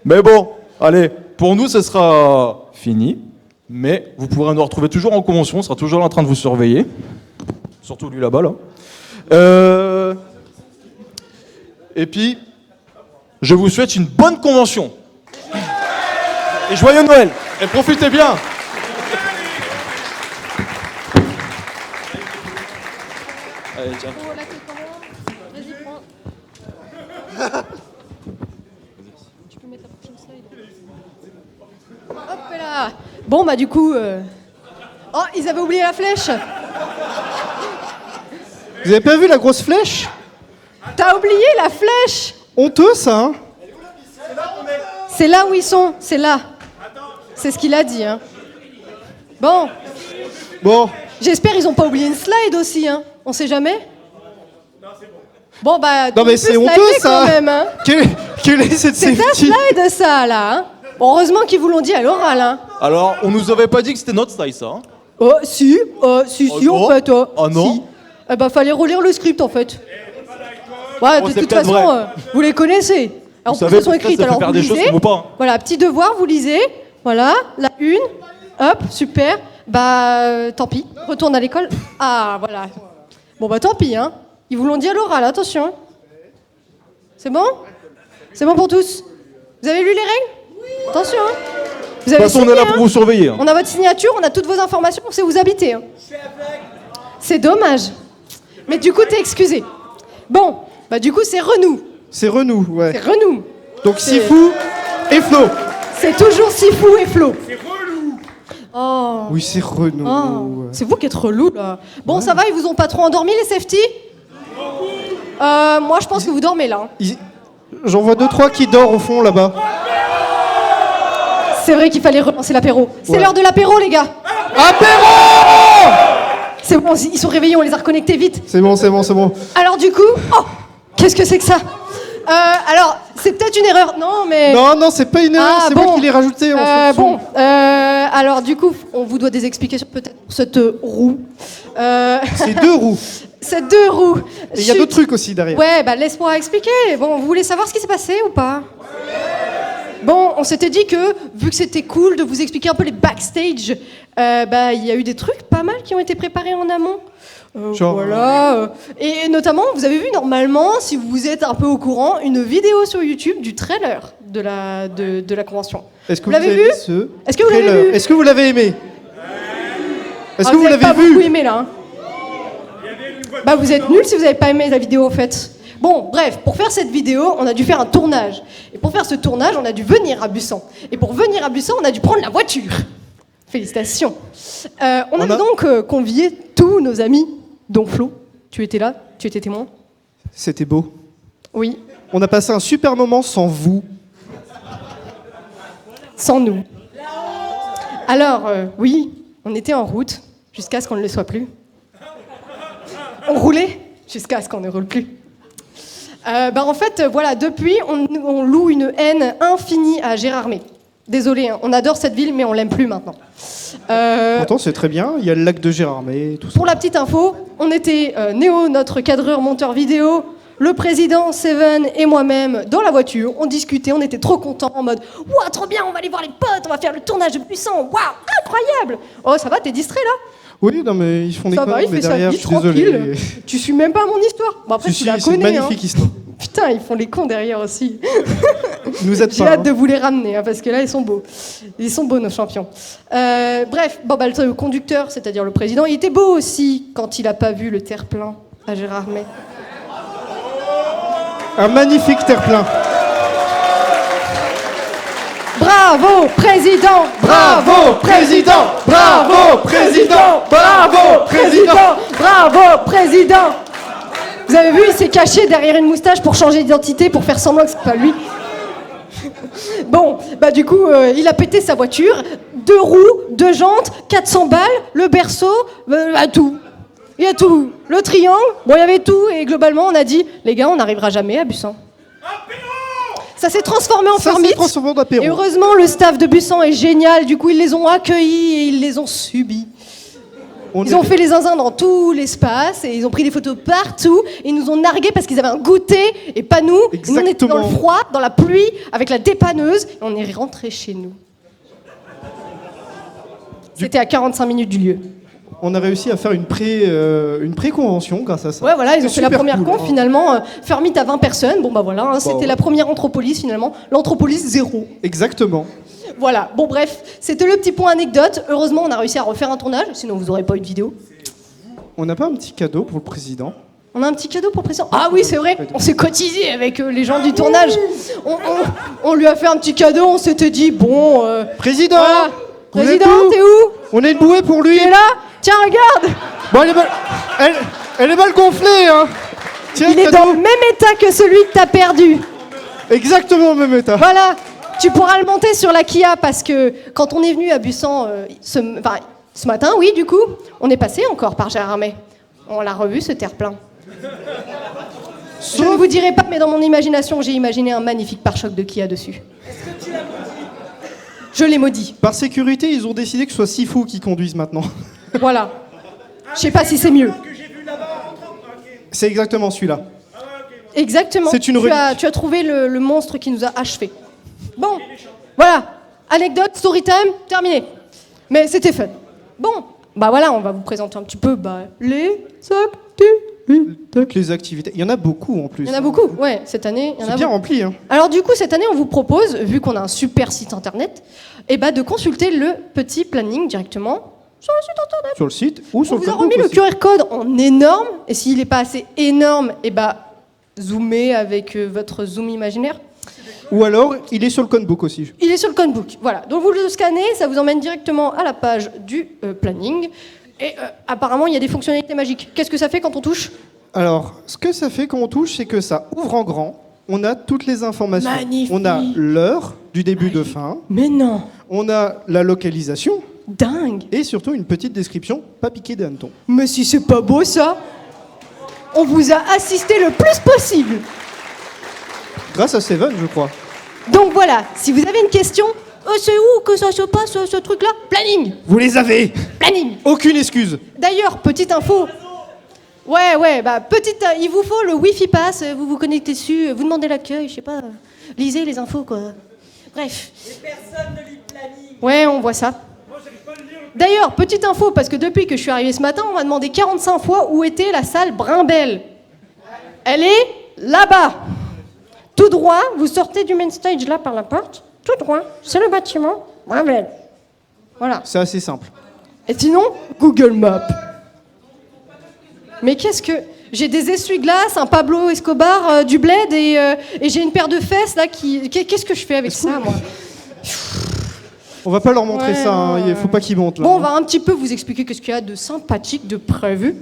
Mais bon, allez, pour nous, ce sera fini. Mais vous pourrez nous retrouver toujours en convention. On sera toujours là en train de vous surveiller. Surtout lui là-bas, là. Et puis, je vous souhaite une bonne convention. Et joyeux Noël. Et profitez bien. Allez, tiens. Vas-y, prends. Tu peux mettre la prochaine slide. Hop là. Bon, bah du coup... Oh, ils avaient oublié la flèche. Vous avez pas vu la grosse flèche? T'as oublié la flèche. Honteux, ça, hein? C'est là où ils sont, c'est là. C'est ce qu'il a dit, hein. Bon, Bon, j'espère ils ont pas oublié une slide aussi, hein. On sait jamais. Bon, bah... non mais tu peux c'est honteux, slider ça. quand même, hein. Quelle est cette C'est ta safety? slide, ça, là, hein. Bon, heureusement qu'ils vous l'ont dit à l'oral, hein. Alors, on nous avait pas dit que c'était notre style, ça. Hein. Oh, si, si, Oh si, non. en fait. Oh non. Si. Eh ben, fallait relire le script, en fait. Ouais, Bon, de c'est toute peut-être façon, vrai. vous les connaissez. Alors, Vous de savez, façon ça écrite, fait alors faire vous des choses lisez. qu'on veut pas. Voilà, petit devoir, vous lisez. Voilà, la une. Hop, super. Bah, tant pis. Retourne à l'école. Ah, voilà. Bon, bah, tant pis, hein. Ils vous l'ont dit à l'oral, attention. C'est bon? C'est bon pour tous? Vous avez lu les règles? Oui. Attention, hein. Vous De avez toute façon, on est signé, là hein. pour vous surveiller. Hein. On a votre signature, on a toutes vos informations, on sait où vous habitez. Hein. C'est dommage. Mais du coup, t'es excusé. Bon, bah du coup, c'est Renou. C'est Renou, C'est ouais. Renou. Donc c'est- Sifu et Flo. C'est toujours Sifou et Flo. C'est relou. Oh. Oui, c'est Renou. Oh. C'est vous qui êtes relou, là. Bon, ça va, ils vous ont pas trop endormi, les safety? Moi, je pense que vous dormez, là. Hein. J'en vois 2-3 qui dorment au fond, là-bas. C'est vrai qu'il fallait relancer l'apéro. C'est Ouais. l'heure de l'apéro, les gars. Apéro! C'est bon, ils sont réveillés, on les a reconnectés vite. C'est bon, c'est bon, c'est bon. Alors du coup, oh, qu'est-ce que c'est que ça? Alors, c'est peut-être une erreur. Non, mais... Non, non, c'est pas une erreur, Ah, c'est bon. moi qui l'ai rajouté. On s'en fout. Bon, alors du coup, on vous doit des explications peut-être pour cette roue. C'est 2 roues. Cette 2 roues. Et il y a d'autres trucs aussi derrière. Ouais, bah laisse-moi expliquer. Bon, vous voulez savoir ce qui s'est passé ou pas? Bon, on s'était dit que, vu que c'était cool de vous expliquer un peu les backstage, bah il y a eu des trucs pas mal qui ont été préparés en amont. Genre, Voilà. Et notamment, vous avez vu normalement, si vous êtes un peu au courant, une vidéo sur YouTube du trailer de la convention. Est-ce que Vous vous l'avez avez vu aimé ce Est-ce que vous l'avez trailer? vu Est-ce que vous l'avez aimé? Est-ce Ah, que vous avez l'avez pas beaucoup vu? aimé là. Hein. Bah vous êtes nuls si vous n'avez pas aimé la vidéo en fait. Bon, bref, pour faire cette vidéo, on a dû faire un tournage. Et pour faire ce tournage, on a dû venir à Bussan. Et pour venir à Bussan, on a dû prendre la voiture. Félicitations. On a donc convié tous nos amis, dont Flo. Tu étais là, tu étais témoin. C'était beau. Oui, On a passé un super moment sans vous. sans nous. Alors, oui, on était en route jusqu'à ce qu'on ne le soit plus. On roulait jusqu'à ce qu'on ne roule plus. En fait, voilà, depuis, on loue une haine infinie à Gérardmer. Désolé, hein, on adore cette ville, mais on l'aime plus maintenant. Pourtant, c'est très bien. Il y a le lac de Gérardmer, tout ça. Pour la petite info, on était Néo, notre cadreur monteur vidéo, le président, Seven et moi-même dans la voiture. On discutait, on était trop contents en mode « Ouah, trop bien, on va aller voir les potes, on va faire le tournage de Buisson, waouh, incroyable !» Oh, ça va, t'es distrait là? Oui, non, mais ils font des Ça va, conneries, il mais fait sa derrière, vie je suis désolé. tranquille. Tu suis même pas mon histoire. Bon, après, tu la C'est une connais. Hein. magnifique histoire. Putain, ils font les cons derrière aussi. Nous êtes J'ai pas. hâte de vous les ramener, hein, parce que là, ils sont beaux. Ils sont beaux, nos champions. Le conducteur, c'est-à-dire le président, il était beau aussi quand il a pas vu le terre-plein à Gérardmer. Un magnifique terre-plein. Bravo, président! Bravo, président! Bravo, président! Bravo, président! Bravo, président! Vous avez vu, il s'est caché derrière une moustache pour changer d'identité, pour faire semblant que c'est pas lui. Bon, du coup, il a pété sa voiture, 2 roues, 2 jantes, 400 balles, le berceau, tout. Il y a tout. Le triangle, bon, il y avait tout, et globalement, on a dit, les gars, on n'arrivera jamais à Bussan. Ça s'est transformé en Ça, formite. c'est transformé d'apéro. Et heureusement, le staff de Bussan est génial. Du coup, ils les ont accueillis et ils les ont subis. Ils ont fait les zinzins dans tout l'espace et ils ont pris des photos partout. Et ils nous ont nargués parce qu'ils avaient un goûter et pas nous. Et nous, on était dans le froid, dans la pluie, avec la dépanneuse. Et on est rentrés chez nous. C'était à 45 minutes du lieu. On a réussi à faire une pré-convention grâce à ça. Ouais, voilà, ils ont fait la super première cool, conf, hein. finalement, fermite à 20 personnes. Bon, voilà, hein, c'était ouais. la première Anthropolis, finalement. L'Anthropolis, 0. Exactement. Voilà, bon, bref, c'était le petit point anecdote. Heureusement, on a réussi à refaire un tournage, sinon vous n'aurez pas eu de vidéo. On n'a pas un petit cadeau pour le président? On a un petit cadeau pour le président. Ah oui, c'est vrai, on s'est cotisé avec les gens du tournage. On lui a fait un petit cadeau, on s'était dit, bon... Président voilà. Vous Président, êtes où t'es où? On a une bouée pour lui. T'es là? Tiens, regarde. Bon, elle est mal gonflée, hein. Tiens, Il est cadeau. dans le même état que celui que t'as perdu. Exactement au même état. Voilà, tu pourras le monter sur la Kia parce que quand on est venu à Bussan ce matin, oui, du coup, on est passé encore par Gérardmer. On l'a revu, ce terre-plein. Je ne vous dirai pas, mais dans mon imagination, j'ai imaginé un magnifique pare-choc de Kia dessus. Je l'ai maudit. Par sécurité, ils ont décidé que ce soit Sifu qui conduise maintenant. Voilà. Je sais pas si c'est mieux. C'est exactement celui-là. Exactement. C'est une Tu as trouvé le monstre qui nous a achevés. Bon, voilà. Anecdote, story time, terminé. Mais c'était fun. Bon, voilà, on va vous présenter un petit peu les activités. Toutes les activités. Il y en a beaucoup en plus. Il y en a beaucoup, ouais, cette année. Il y en C'est a bien beaucoup. rempli, hein. Alors du coup, cette année, on vous propose, vu qu'on a un super site internet, de consulter le petit planning directement sur le site internet. Sur le site ou sur On le vous a code remis le aussi. QR code en énorme, et s'il n'est pas assez énorme, zoomez avec votre zoom imaginaire. Ou alors, il est sur le conebook aussi. Il est sur le conebook, voilà. Donc vous le scannez, ça vous emmène directement à la page du planning. Et apparemment, il y a des fonctionnalités magiques. Qu'est-ce que ça fait quand on touche? Alors, ce que ça fait quand on touche, c'est que ça ouvre en grand. On a toutes les informations. Magnifique. On a l'heure du début de fin. Mais non, On a la localisation. dingue. Et surtout une petite description, pas piqué des hannetons. Mais si c'est pas beau ça, on vous a assisté le plus possible. Grâce à Seven, je crois. Donc voilà, si vous avez une question, c'est où que ça se passe ce truc-là? Planning, Vous les avez. planning. Aucune excuse. D'ailleurs, petite info. Ouais, il vous faut le Wi-Fi Pass, vous vous connectez dessus, vous demandez l'accueil, je sais pas, lisez les infos quoi. Bref. Personne ne lit le planning. Ouais, on voit ça. D'ailleurs, petite info, parce que depuis que je suis arrivée ce matin, on m'a demandé 45 fois où était la salle Brimbel. Elle est là-bas. Tout droit, vous sortez du main stage là par la porte, tout droit, c'est le bâtiment Brimbel. Voilà. C'est assez simple. Et sinon, Google Maps. Mais qu'est-ce que... J'ai des essuie-glaces, un Pablo Escobar, du bled et j'ai une paire de fesses là qui... Qu'est-ce que je fais avec ça, moi? On va pas leur montrer Ouais, ça, hein. non, Il faut pas qu'ils montent là. Bon, on va un petit peu vous expliquer qu'est-ce qu'il y a de sympathique, de prévu.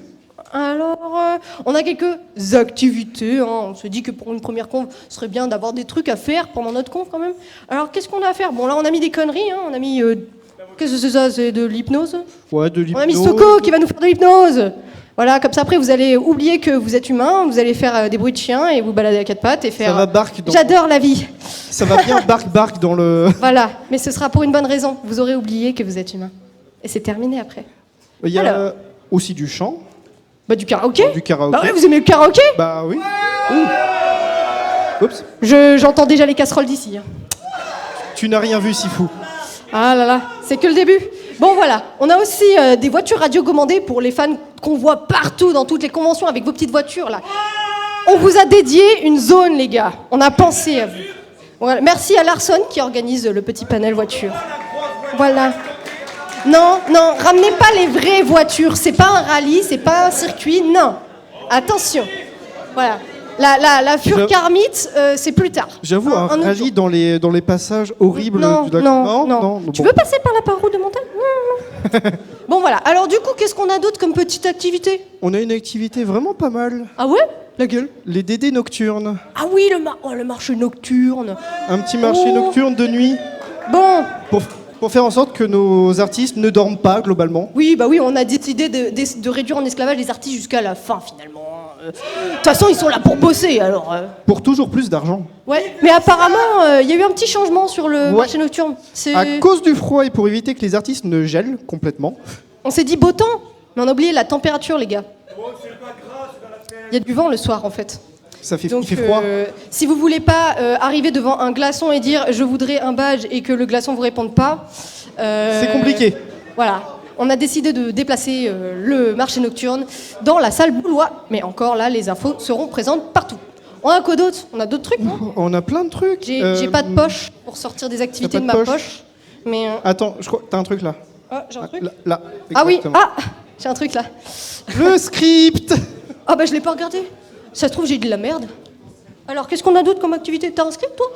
Alors, on a quelques activités. Hein. On se dit que pour une première conf, ce serait bien d'avoir des trucs à faire pendant notre conf quand même. Alors, qu'est-ce qu'on a à faire? Bon, là, on a mis des conneries. Hein. On a mis... qu'est-ce que c'est ça? C'est de l'hypnose? Ouais, de On a mis l'hypnose. Soko qui va nous faire de l'hypnose. Voilà, comme ça après vous allez oublier que vous êtes humain, vous allez faire des bruits de chien et vous balader à quatre pattes et faire... Ça va barque dans... J'adore la vie. Ça va bien barque dans le... Voilà, mais ce sera pour une bonne raison. Vous aurez oublié que vous êtes humain. Et c'est terminé après. Il y a Alors. aussi du chant. Bah du karaoké. Du karaoké. Bah ouais, vous aimez le karaoké? Bah oui. Oups. J'entends déjà les casseroles d'ici. Hein. Tu n'as rien vu, Sifu. Ah là là, c'est que le début. Bon voilà, on a aussi des voitures radiocommandées pour les fans qu'on voit partout dans toutes les conventions avec vos petites voitures là. On vous a dédié une zone les gars, on a pensé à vous. Voilà. Merci à Larson qui organise le petit panel voiture. Voilà. Non, ramenez pas les vraies voitures, c'est pas un rallye, c'est pas un circuit, non. Attention. Voilà. La Furcarmite, c'est plus tard. J'avoue, un autre rallye jour. dans les passages horribles Non, du lac. non. Tu veux passer par la paroi de montagne? Non. Bon voilà, alors du coup, qu'est-ce qu'on a d'autre comme petite activité? On a une activité vraiment pas mal. Ah ouais? La gueule. Les Dédés nocturnes. Ah oui, le marché nocturne. Un petit marché Oh. nocturne de nuit Bon, pour faire en sorte que nos artistes ne dorment pas globalement. oui, bah oui, on a décidé de réduire en esclavage les artistes jusqu'à la fin finalement. De toute façon, ils sont là pour bosser, alors... Pour toujours plus d'argent. Ouais, mais apparemment, il y a eu un petit changement sur le marché nocturne. À cause du froid et pour éviter que les artistes ne gèlent complètement. On s'est dit beau temps, mais on a oublié la température, les gars. Il y a du vent le soir, en fait. Il fait froid. Si vous voulez pas arriver devant un glaçon et dire je voudrais un badge et que le glaçon vous réponde pas, C'est compliqué. Voilà, on a décidé de déplacer le marché nocturne dans la salle Boulois. Mais encore là, les infos seront présentes partout. On a quoi d'autre? On a d'autres trucs, non? On a plein de trucs. J'ai pas de poche pour sortir des activités pas de de ma poche poche. Mais Attends, je crois. T'as un truc là. ah, j'ai un truc. Là. Ah oui, exactement. j'ai un truc là. Le script. Ah bah je l'ai pas regardé. Ça se trouve j'ai de la merde. Alors qu'est-ce qu'on a d'autre comme activité? T'as un script toi?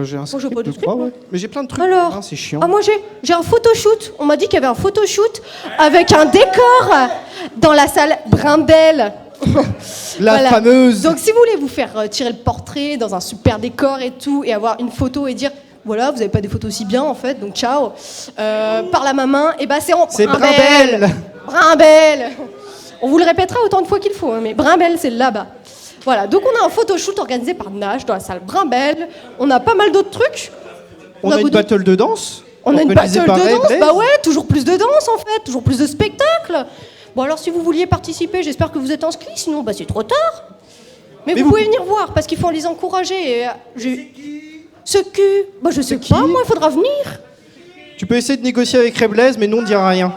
J'ai un j'ai script, pas de je script, crois, moi. ouais. Mais j'ai plein de trucs. Alors Ah, c'est chiant. Ah moi j'ai un photoshoot. On m'a dit qu'il y avait un photoshoot avec un décor dans la salle Brimbelle. La Voilà. fameuse. Donc si vous voulez vous faire tirer le portrait dans un super décor et tout et avoir une photo et dire voilà, vous n'avez pas des photos aussi bien en fait, donc ciao. Par la main, et bah c'est en C'est Brimbelle. Brimbelle. Brimbelle. On vous le répétera autant de fois qu'il faut, hein, mais Brimbelle c'est là-bas. Voilà, donc on a un photoshoot organisé par Nage dans la salle Brimbelle. On a pas mal d'autres trucs. On a une quoi d'autre? battle de danse. On a une organisée battle par de Ray danse, Blaze. bah ouais, toujours plus de danse en fait, toujours plus de spectacles. Bon alors si vous vouliez participer, j'espère que vous êtes inscrits, sinon bah c'est trop tard. Mais vous pouvez venir voir parce qu'il faut les encourager. Et, ce qui bah je sais qui pas, moi il faudra venir. Tu peux essayer de négocier avec Ray Blaze, mais non, on ne dira rien.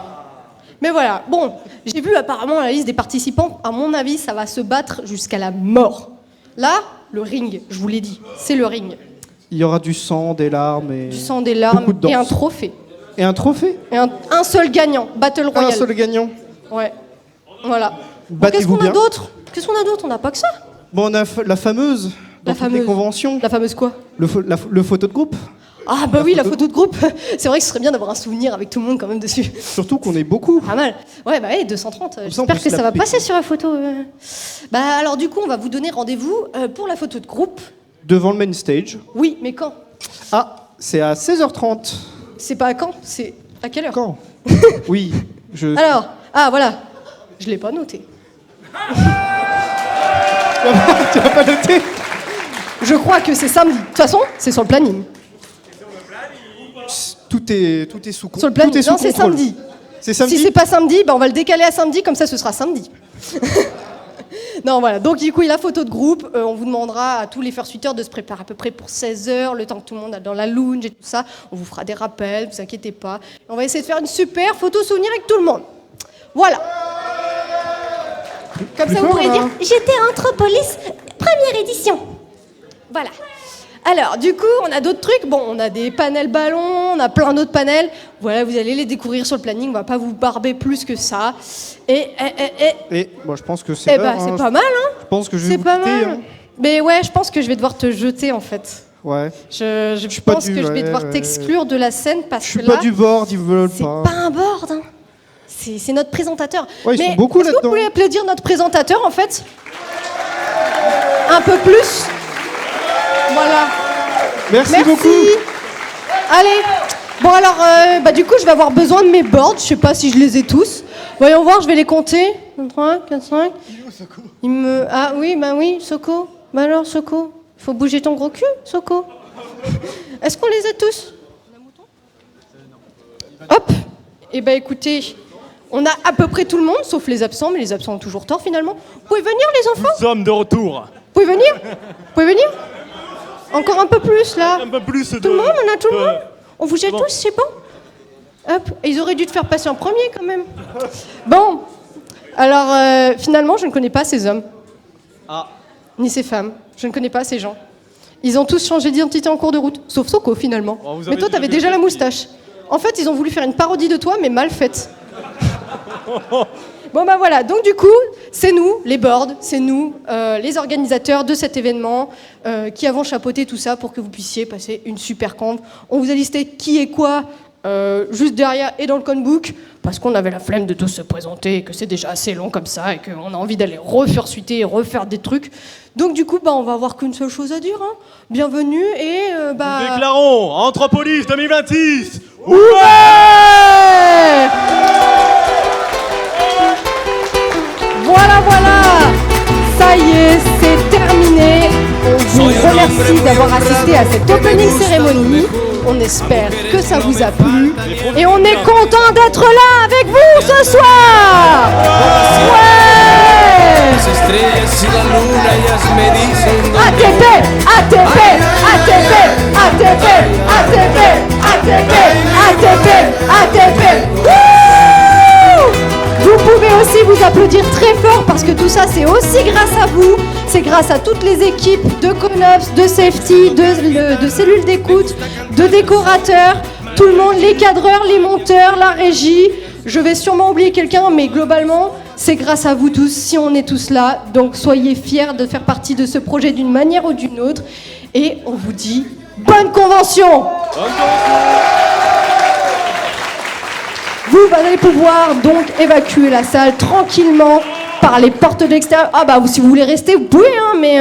Mais voilà, bon, j'ai vu apparemment la liste des participants, à mon avis ça va se battre jusqu'à la mort. Là, le ring, je vous l'ai dit, c'est le ring. Il y aura du sang, des larmes et... Du sang, des larmes beaucoup de danse. et un trophée. Et un trophée. Et un seul gagnant, Battle Un Royale. seul gagnant. Ouais, voilà. Bon, Battez-vous bien. Qu'est-ce qu'on a d'autre? On n'a pas que ça. Bon, on a la fameuse, dans toutes les conventions, La fameuse quoi? le photo de groupe. Ah bah oui, la photo de groupe. C'est vrai que ce serait bien d'avoir un souvenir avec tout le monde quand même dessus. Surtout qu'on est beaucoup. Pas mal. Ouais, bah ouais, 230. ça, on J'espère peut que se ça la va péter. passer sur la photo. Bah alors du coup, on va vous donner rendez-vous pour la photo de groupe. Devant le main stage. Oui, mais quand? Ah, c'est à 16h30. C'est pas à quand? C'est à quelle heure? Quand Oui, je... Alors, ah voilà. Je l'ai pas noté. Tu vas pas noter? Je crois que c'est samedi. De toute façon, c'est sur le planning. Tout est sous Sur le planning. tout est sous Non, c'est contrôle. samedi. C'est samedi. Si c'est pas samedi, bah on va le décaler à samedi, comme ça ce sera samedi. Non, voilà. Donc, du coup, il y a la photo de groupe. On vous demandera à tous les fursuiteurs de se préparer à peu près pour 16h, le temps que tout le monde est dans la lounge et tout ça. On vous fera des rappels, vous inquiétez pas. Et on va essayer de faire une super photo souvenir avec tout le monde. Voilà. Comme ça, vous pourrez dire j'étais à Anthropolis, première édition. Voilà. Alors, du coup, on a d'autres trucs. Bon, on a des panels ballons, on a plein d'autres panels. Voilà, vous allez les découvrir sur le planning. On va pas vous barber plus que ça. Et Moi, je pense que c'est l'heure, c'est hein. pas mal, hein. Je pense que je vais C'est vous pas quitter, mal. hein. Mais ouais, je pense que je vais devoir te jeter, en fait. Ouais. Je pas pense que je vais devoir t'exclure de la scène parce Je que suis là, pas du board, ils veulent c'est pas. pas un board, hein. C'est notre présentateur. Ouais, ils Mais sont beaucoup est-ce que là-dedans. vous pouvez applaudir notre présentateur, en fait? Un peu plus. Voilà. Merci beaucoup. Allez. Bon alors, du coup, je vais avoir besoin de mes boards. Je sais pas si je les ai tous. Voyons voir, je vais les compter. 3, 4, 5. Ah oui, Soko. Bah alors, Soko, faut bouger ton gros cul, Soko. Est-ce qu'on les a tous? Hop. Eh ben écoutez, on a à peu près tout le monde, sauf les absents, mais les absents ont toujours tort finalement. Vous pouvez venir les enfants? Nous sommes de retour. Vous pouvez venir? Vous pouvez venir? Encore un peu plus là. Un peu plus de... Tout le monde, on a tout le monde. On vous jette bon. tous, c'est bon? Hop, ils auraient dû te faire passer en premier quand même. Bon, alors finalement, je ne connais pas ces hommes. Ni ces femmes. Je ne connais pas ces gens. Ils ont tous changé d'identité en cours de route, sauf Soko finalement. Oh, vous Mais avez toi, t'avais déjà la moustache. En fait, ils ont voulu faire une parodie de toi, mais mal faite. Bon bah voilà, donc du coup, c'est nous, les boards, c'est nous, les organisateurs de cet événement, qui avons chapeauté tout ça pour que vous puissiez passer une super conf. On vous a listé qui est quoi, juste derrière et dans le conbook, parce qu'on avait la flemme de tous se présenter, et que c'est déjà assez long comme ça, et qu'on a envie d'aller refaire suiter et refaire des trucs. Donc du coup, on va avoir qu'une seule chose à dire, hein. Bienvenue et Déclarons Anthropolis 2026. Ouais. Voilà, ça y est, c'est terminé. On vous remercie d'avoir assisté à cette opening cérémonie. On espère que ça vous a plu. Et on est content d'être là avec vous ce soir. Ouais. ATP, ATP, ATP, ATP, ATP, ATP, ATP, ATP. Wouh! Vous pouvez aussi vous applaudir très fort parce que tout ça c'est aussi grâce à vous, c'est grâce à toutes les équipes de Conops, de Safety, de cellules d'écoute, de décorateurs, tout le monde, les cadreurs, les monteurs, la régie. Je vais sûrement oublier quelqu'un, mais globalement c'est grâce à vous tous si on est tous là. Donc soyez fiers de faire partie de ce projet d'une manière ou d'une autre. Et on vous dit bonne convention! Vous allez pouvoir donc évacuer la salle tranquillement par les portes de l'extérieur. Ah bah si vous voulez rester, vous pouvez, hein, mais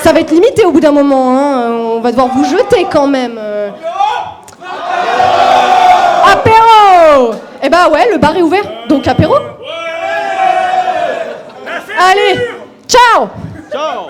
ça va être limité au bout d'un moment. Hein. On va devoir vous jeter quand même. Apéro! Eh bah ouais, le bar est ouvert, donc apéro. Allez, ciao! Ciao.